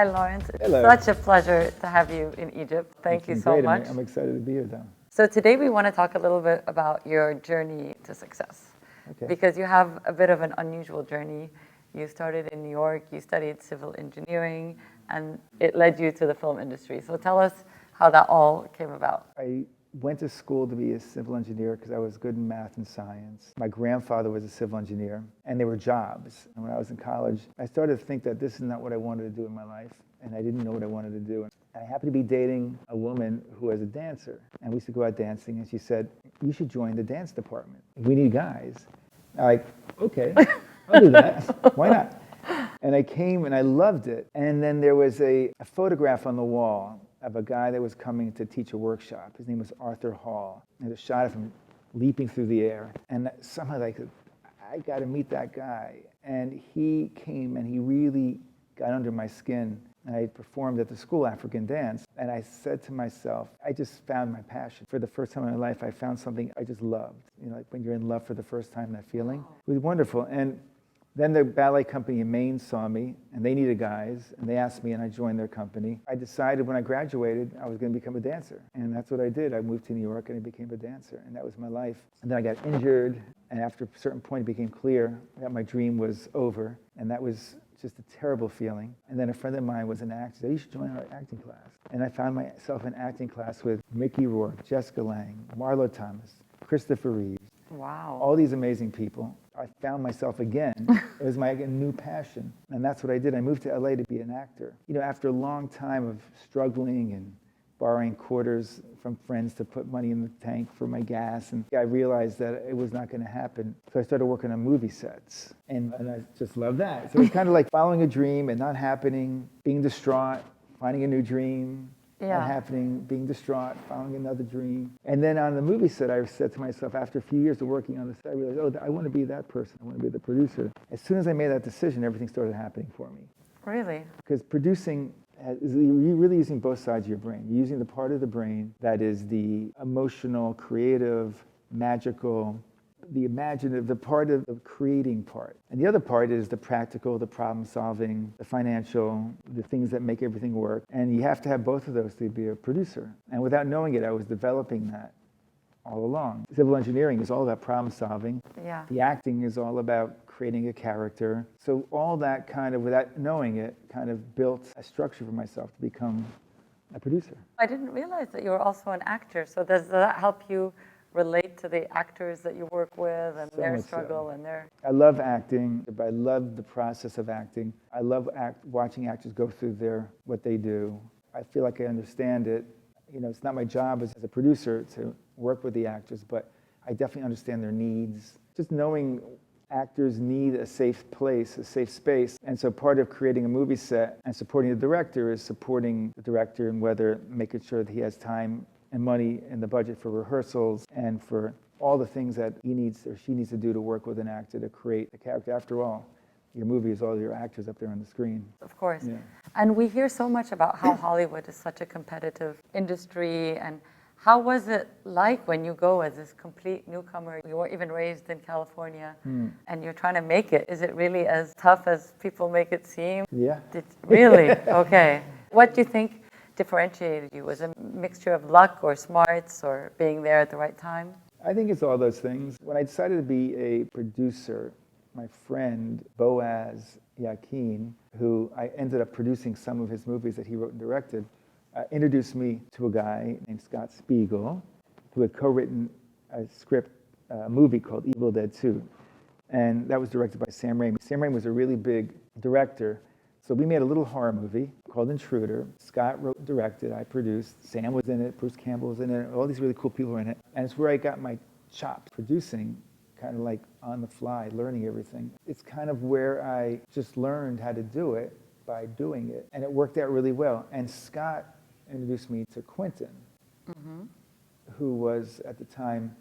Hi, Lawrence. It's Hello. such a pleasure to have you in Egypt. Thank you so Great. much. I'm excited to be here, though. So today we want to talk a little bit about your journey to success. Okay. Because you have a bit of an unusual journey. You started in New York, you studied civil engineering, and it led you to the film industry. So tell us how that all came about. I went to school to be a civil engineer because I was good in math and science. My grandfather was a civil engineer, and there were jobs. And when I was in college, I started to think that this is not what I wanted to do in my life, and I didn't know what I wanted to do. I happened to be dating a woman who was a dancer, and we used to go out dancing, and she said, "You should join the dance department. We need guys." I'm like, okay, I'll do that. Why not? And I came, and I loved it. And then there was a photograph on the wall of a guy that was coming to teach a workshop. His name was Arthur Hall. There's a shot of him leaping through the air. And somehow I got to meet that guy. And he came and he really got under my skin. I performed at the school African dance. And I said to myself, I just found my passion. For the first time in my life, I found something I just loved. You know, like when you're in love for the first time, that feeling. It was wonderful. And then the ballet company in Maine saw me, and they needed guys, and they asked me, and I joined their company. I decided when I graduated, I was going to become a dancer, and that's what I did. I moved to New York, and I became a dancer, and that was my life. And then I got injured, and after a certain point, it became clear that my dream was over, and that was just a terrible feeling. And then a friend of mine was an actor. He said, "You should join our acting class." And I found myself in acting class with Mickey Rourke, Jessica Lange, Marlo Thomas, Christopher Reeves. Wow. All these amazing people. I found myself again. It was my new passion. And that's what I did. I moved to LA to be an actor. You know, after a long time of struggling and borrowing quarters from friends to put money in the tank for my gas, and I realized that it was not going to happen. So I started working on movie sets. And I just love that. So it's kind of like following a dream and not happening, being distraught, finding a new dream. Not happening, being distraught, following another dream. And then on the movie set, I said to myself, after a few years of working on the set, I realized, oh, I want to be that person. I want to be the producer. As soon as I made that decision, everything started happening for me. Really? Because producing, you're really using both sides of your brain. You're using the part of the brain that is the emotional, creative, magical, the imaginative, the part of the creating part. And the other part is the practical, the problem solving, the financial, the things that make everything work. And you have to have both of those to be a producer. And without knowing it, I was developing that all along. Civil engineering is all about problem solving. Yeah. The acting is all about creating a character. So all that kind of, without knowing it, kind of built a structure for myself to become a producer. I didn't realize that you were also an actor. So does that help you relate to the actors that you work with and their struggle and their... I love acting. I love the process of acting. I love watching actors go through what they do. I feel like I understand it. You know, it's not my job as a producer to work with the actors, but I definitely understand their needs. Just knowing actors need a safe place, a safe space. And so part of creating a movie set and supporting the director is supporting the director and making sure that he has time and money in the budget for rehearsals and for all the things that he needs or she needs to do to work with an actor to create a character. After all, your movie is all your actors up there on the screen. Of course. Yeah. And we hear so much about how Hollywood is such a competitive industry. And how was it like when you go as this complete newcomer? You weren't even raised in California and you're trying to make it. Is it really as tough as people make it seem? Yeah. Really? Okay. What do you think differentiated you? Was it a mixture of luck or smarts or being there at the right time? I think it's all those things. When I decided to be a producer, my friend Boaz Yakin, who I ended up producing some of his movies that he wrote and directed, introduced me to a guy named Scott Spiegel, who had co-written a movie called Evil Dead 2. And that was directed by Sam Raimi. Sam Raimi was a really big director. So we made a little horror movie called Intruder. Scott wrote and directed, I produced. Sam was in it, Bruce Campbell was in it, all these really cool people were in it. And it's where I got my chops producing, kind of like on the fly, learning everything. It's kind of where I just learned how to do it by doing it. And it worked out really well. And Scott introduced me to Quentin, who was at the time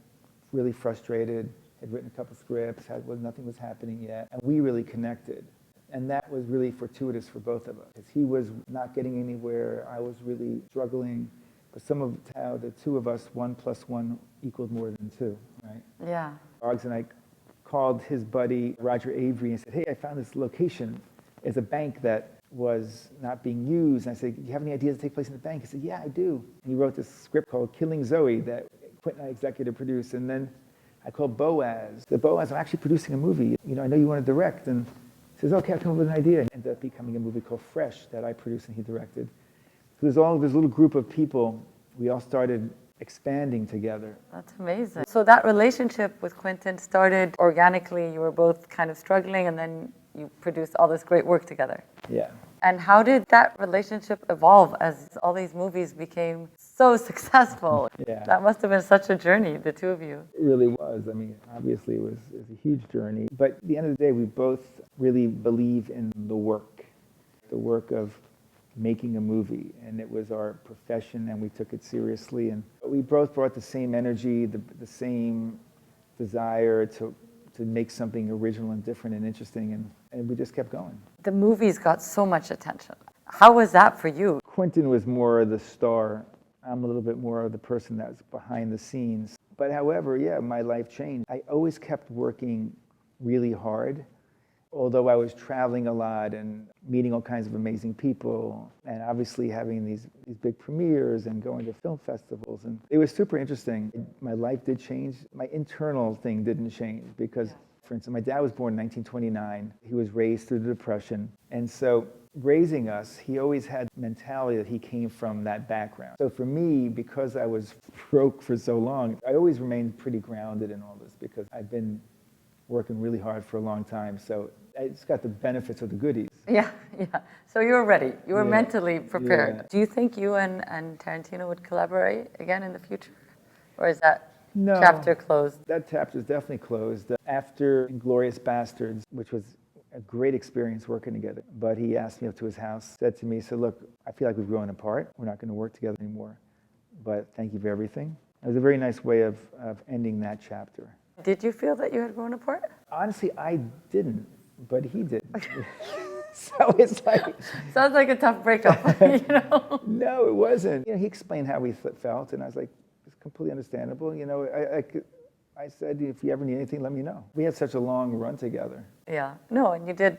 really frustrated, had written a couple scripts, nothing was happening yet. And we really connected. And that was really fortuitous for both of us. Because he was not getting anywhere, I was really struggling. But some of how the two of us, 1 + 1 equaled more than 2, right? Yeah. Boggs and I called his buddy Roger Avery and said, hey, I found this location. It's a bank that was not being used. And I said, do you have any ideas to take place in the bank? He said, yeah, I do. And he wrote this script called Killing Zoe that Quentin and I executive produced. And then I called Boaz. The Boaz, I'm actually producing a movie. You know, I know you want to direct. And he says, okay, I'll come up with an idea. It ended up becoming a movie called Fresh that I produced and he directed. So there's all this little group of people. We all started expanding together. That's amazing. So that relationship with Quentin started organically. You were both kind of struggling, and then you produced all this great work together. Yeah. And how did that relationship evolve as all these movies became so successful? Yeah. That must have been such a journey, the two of you. It really was. I mean, obviously it was a huge journey. But at the end of the day, we both really believe in the work of making a movie. And it was our profession, and we took it seriously. And we both brought the same energy, the same desire to make something original and different and interesting, and we just kept going. The movies got so much attention. How was that for you? Quentin was more the star. I'm a little bit more of the person that's behind the scenes. But however, yeah, my life changed. I always kept working really hard, although I was traveling a lot and meeting all kinds of amazing people, and obviously having these big premieres and going to film festivals. And it was super interesting. My life did change. My internal thing didn't change because, for instance, my dad was born in 1929. He was raised through the Depression. And so raising us, he always had the mentality that he came from that background. So for me, because I was broke for so long, I always remained pretty grounded in all this because I've been working really hard for a long time. So I just got the benefits of the goodies. Yeah. So you were ready. You were mentally prepared. Yeah. Do you think you and Tarantino would collaborate again in the future? Or is that chapter closed? That chapter is definitely closed. After Inglorious Basterds, which was a great experience working together, but he asked me up to his house, said to me, he said, look, I feel like we've grown apart. We're not going to work together anymore, but thank you for everything. It was a very nice way of ending that chapter. Did you feel that you had grown apart? Honestly, I didn't, but he did. So it's like... Sounds like a tough breakup, you know? No, it wasn't. You know, he explained how he felt, and I was like, it's completely understandable. You know, I said, if you ever need anything, let me know. We had such a long run together. Yeah. No, and you did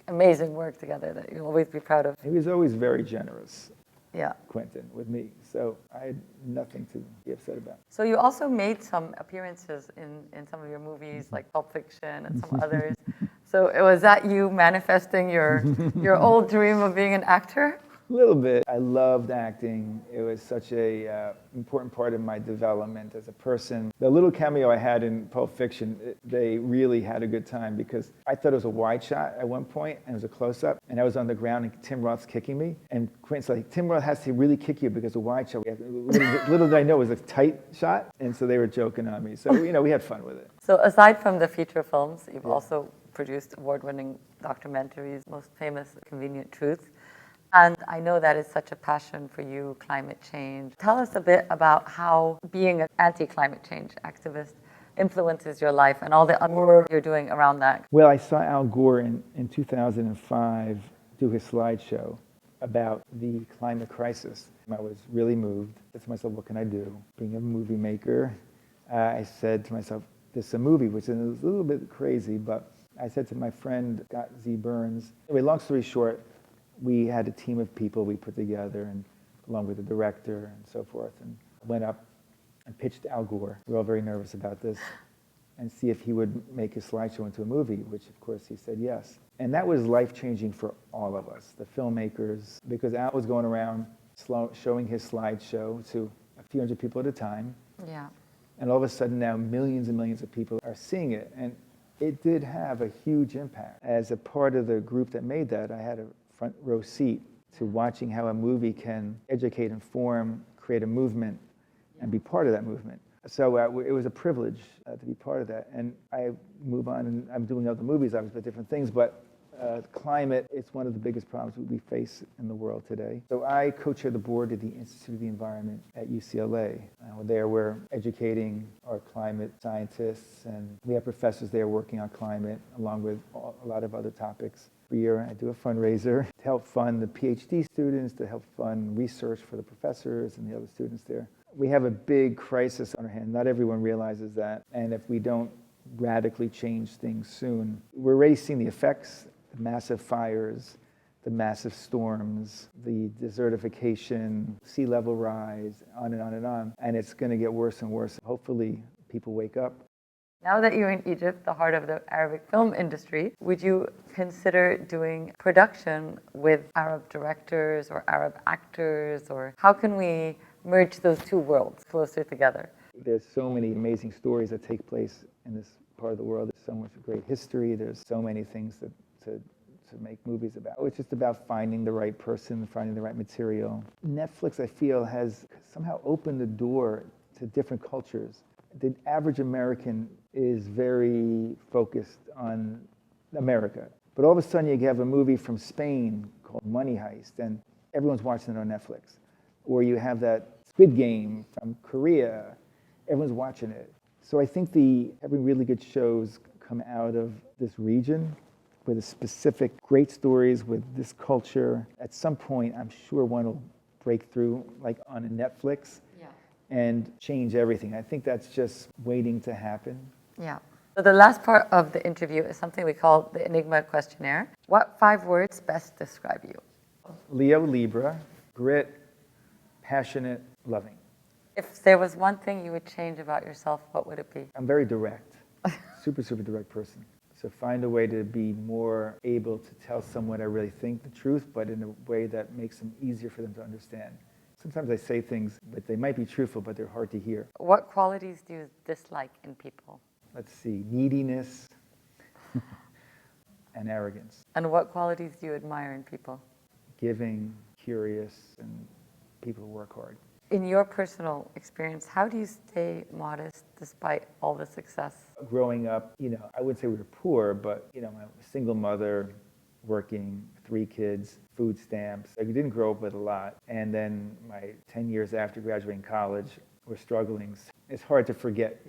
amazing work together that you'll always be proud of. He was always very generous. Yeah. Quentin, with me. So I had nothing to be upset about. So you also made some appearances in some of your movies, like Pulp Fiction and some others. So was that you manifesting your old dream of being an actor? A little bit. I loved acting. It was such a important part of my development as a person. The little cameo I had in Pulp Fiction, they really had a good time because I thought it was a wide shot at one point, and it was a close-up, and I was on the ground, and Tim Roth's kicking me, and Quentin's like, Tim Roth has to really kick you because a wide shot. Little did I know it was a tight shot, and so they were joking on me. So, you know, we had fun with it. So aside from the feature films, you've also produced award-winning documentaries, most famous, Inconvenient Truth. And I know that is such a passion for you, climate change. Tell us a bit about how being an anti-climate change activist influences your life and all the work you're doing around that. Well, I saw Al Gore in 2005 do his slideshow about the climate crisis. I was really moved. I said to myself, what can I do? Being a movie maker, I said to myself, this is a movie, which is a little bit crazy, but I said to my friend, Scott Z. Burns, anyway, long story short, we had a team of people we put together, and along with the director and so forth, and went up and pitched Al Gore. We were all very nervous about this, and see if he would make his slideshow into a movie, which of course he said yes. And that was life-changing for all of us, the filmmakers, because Al was going around showing his slideshow to a few hundred people at a time. Yeah. And all of a sudden now millions and millions of people are seeing it. And it did have a huge impact. As a part of the group that made that, I had a front row seat to watching how a movie can educate, inform, create a movement, and be part of that movement. So it was a privilege to be part of that. And I move on, and I'm doing other movies, obviously, different things, but climate is one of the biggest problems we face in the world today. So I co-chair the board of the Institute of the Environment at UCLA. There we're educating our climate scientists, and we have professors there working on climate, along with a lot of other topics. Every year I do a fundraiser to help fund the PhD students, to help fund research for the professors and the other students there. We have a big crisis on our hands. Not everyone realizes that. And if we don't radically change things soon, we're already seeing the effects, the massive fires, the massive storms, the desertification, sea level rise, on and on and on. And it's going to get worse and worse. Hopefully, people wake up. Now that you're in Egypt, the heart of the Arabic film industry, would you consider doing production with Arab directors or Arab actors? Or how can we merge those two worlds closer together? There's so many amazing stories that take place in this part of the world. There's so much great history. There's so many things to make movies about. It's just about finding the right person, finding the right material. Netflix, I feel, has somehow opened the door to different cultures. The average American is very focused on America. But all of a sudden you have a movie from Spain called Money Heist, and everyone's watching it on Netflix. Or you have that Squid Game from Korea, everyone's watching it. So I think having really good shows come out of this region with a specific great stories with this culture. At some point, I'm sure one will break through, like on a Netflix, and change everything. I think that's just waiting to happen. Yeah. So the last part of the interview is something we call the Enigma questionnaire. What 5 words best describe you? Leo Libra, grit, passionate, loving. If there was one thing you would change about yourself, what would it be? I'm very direct, super direct person. So find a way to be more able to tell someone I really think the truth, but in a way that makes them easier for them to understand. Sometimes I say things, but they might be truthful, but they're hard to hear. What qualities do you dislike in people? Let's see, neediness and arrogance. And what qualities do you admire in people? Giving, curious, and people who work hard. In your personal experience, how do you stay modest despite all the success? Growing up, I wouldn't say we were poor, but, my single mother, working, 3 kids, food stamps. I didn't grow up with a lot. And then my 10 years after graduating college, we're struggling. It's hard to forget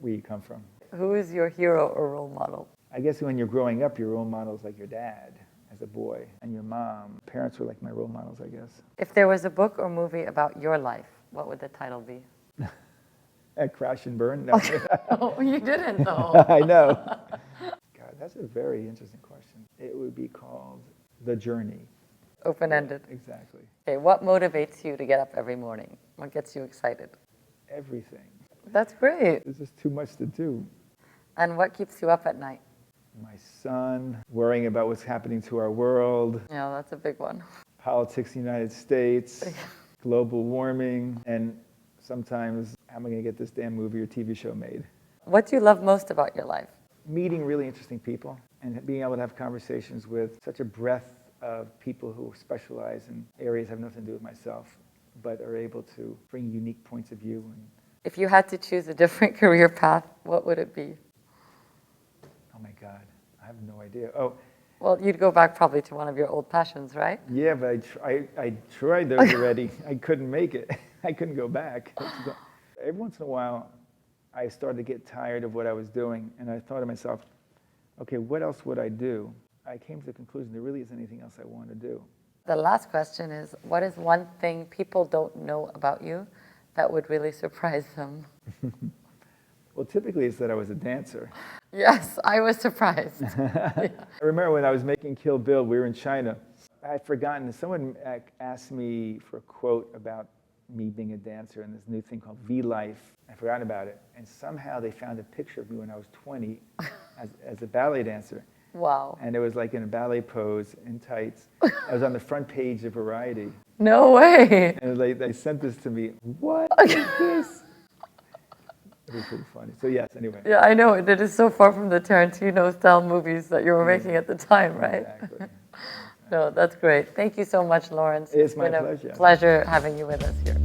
where you come from. Who is your hero or role model? I guess when you're growing up, your role model is like your dad as a boy and your mom. Parents were like my role models, I guess. If there was a book or movie about your life, what would the title be? Crash and Burn? No. Oh, you didn't though. I know. God, that's a very interesting question. It would be called The Journey. Open-ended. Yeah, exactly. Okay, what motivates you to get up every morning? What gets you excited? Everything. That's great. There's just too much to do. And what keeps you up at night? My son, worrying about what's happening to our world. Yeah, that's a big one. Politics in the United States, global warming, and sometimes, how am I going to get this damn movie or TV show made? What do you love most about your life? Meeting really interesting people and being able to have conversations with such a breadth of people who specialize in areas that have nothing to do with myself, but are able to bring unique points of view. If you had to choose a different career path, what would it be? Oh my God, I have no idea. Oh, well, you'd go back probably to one of your old passions, right? Yeah, but I tried those already. I couldn't make it. I couldn't go back. Every once in a while, I started to get tired of what I was doing, and I thought to myself, okay, what else would I do? I came to the conclusion there really isn't anything else I want to do. The last question is, what is one thing people don't know about you that would really surprise them? Well, typically it's that I was a dancer. Yes, I was surprised. Yeah. I remember when I was making Kill Bill, we were in China. I had forgotten, someone asked me for a quote about me being a dancer and this new thing called V-Life. I forgot about it. And somehow they found a picture of me when I was 20 as a ballet dancer. Wow. And it was like in a ballet pose in tights. I was on the front page of Variety. No way. And they sent this to me. What is this? It was pretty funny. So yes, anyway. Yeah, I know. It is so far from the Tarantino-style movies that you were making at the time, right? Exactly. No, that's great. Thank you so much, Lawrence. It's my been pleasure. a pleasure having you with us here.